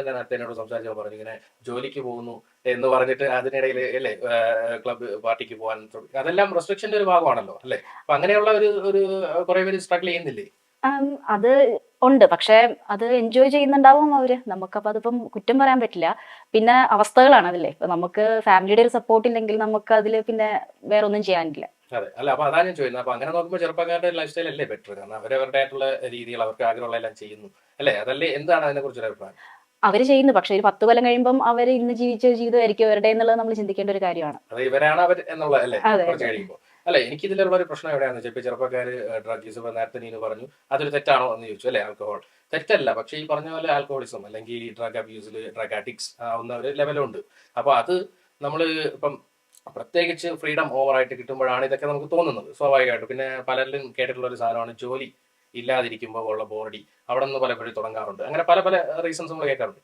തന്നെ നേരത്തെ എന്നോട് സംസാരിച്ചപ്പോൾ പറഞ്ഞു ഇങ്ങനെ ജോലിക്ക് പോകുന്നു എന്ന് പറഞ്ഞിട്ട് അതിനിടയിൽ അല്ലേ ക്ലബ്ബ് പാർട്ടിക്ക് പോകാൻ അതെല്ലാം റെസ്ട്രിക്ഷന്റെ ഒരു ഭാഗമാണല്ലോ അല്ലേ? അപ്പൊ അങ്ങനെയുള്ള ഒരു കുറെ പേര് സ്ട്രഗിൾ ചെയ്യുന്നില്ലേ? അത് ഉണ്ട്. പക്ഷെ അത് എൻജോയ് ചെയ്യുന്നുണ്ടാവും അവര്. നമുക്കപ്പൊ അതിപ്പം കുറ്റം പറയാൻ പറ്റില്ല. പിന്നെ അവസ്ഥകളാണ് അതില്ലേ. ഇപ്പൊ നമുക്ക് ഫാമിലിയുടെ ഒരു സപ്പോർട്ട് ഇല്ലെങ്കിൽ നമുക്ക് അതില് പിന്നെ വേറൊന്നും ചെയ്യാനില്ല. അതെ. അല്ല അപ്പൊ അതാ ഞാൻ ചോദിക്കുന്നത്. അപ്പൊ അങ്ങനെ നോക്കുമ്പോൾ ചെറുപ്പക്കാരുടെ ലൈഫ് സ്റ്റൈൽ അല്ലേ ബെറ്റർ? കാരണം അവരവരുടേതായിട്ടുള്ള രീതികൾ അവർക്ക് ആഗ്രഹമുള്ളതെല്ലാം ചെയ്യുന്നു. അല്ലേ? അതല്ലേ എന്താണ് അതിനെക്കുറിച്ചൊരു അഭിപ്രായം? അവര് ചെയ്യുന്നു. പക്ഷെ ഒരു 10 കൊല്ലം കഴിയുമ്പം അവര് ഇന്ന് ജീവിച്ച ജീവിതമായിരിക്കും അവരുടെ എന്നുള്ളത് നമ്മൾ ചിന്തിക്കേണ്ട ഒരു കാര്യമാണ്. അത് ഇവരാണ് അവർ എന്നുള്ള അല്ലേ? അതെ, കുറച്ച് അതെ. കഴിയുമ്പോൾ. അല്ല എനിക്കിതിലുള്ള ഒരു പ്രശ്നം എവിടെയാണെന്ന് വെച്ചാൽ ഇപ്പൊ ചെറുപ്പക്കാര് ഡ്രഗ് യൂസ് ഇപ്പൊ നേരത്തെ നീನು പറഞ്ഞു. അതൊരു തെറ്റാണോ എന്ന് ചോദിച്ചു അല്ലേ? ആൽക്കഹോൾ. തെറ്റല്ല. പക്ഷേ ഈ പറഞ്ഞ പോലെ ആൽക്കഹോളിസം അല്ലെങ്കിൽ ഡ്രഗ് അബ്യൂസില് ഡ്രഗ് അഡിക്ട്സ് ആവുന്ന ഒരു ലെവലുണ്ട്. അപ്പൊ അത് നമ്മള് ഇപ്പം പ്രത്യേകിച്ച് ഫ്രീഡം ഓവറായിട്ട് കിട്ടുമ്പോഴാണ് ഇതൊക്കെ നമുക്ക് തോന്നുന്നത് സ്വാഭാവികമായിട്ടും. പിന്നെ പലരിലും കേട്ടിട്ടുള്ള ഒരു സാധനമാണ് ജോലി ഇല്ലാതിരിക്കുമ്പോൾ ഉള്ള ബോറടി. അവിടെ നിന്ന് പലപ്പോഴും തുടങ്ങാറുണ്ട്. അങ്ങനെ പല പല റീസൺസ് നമ്മൾ കേൾക്കാറുണ്ട്.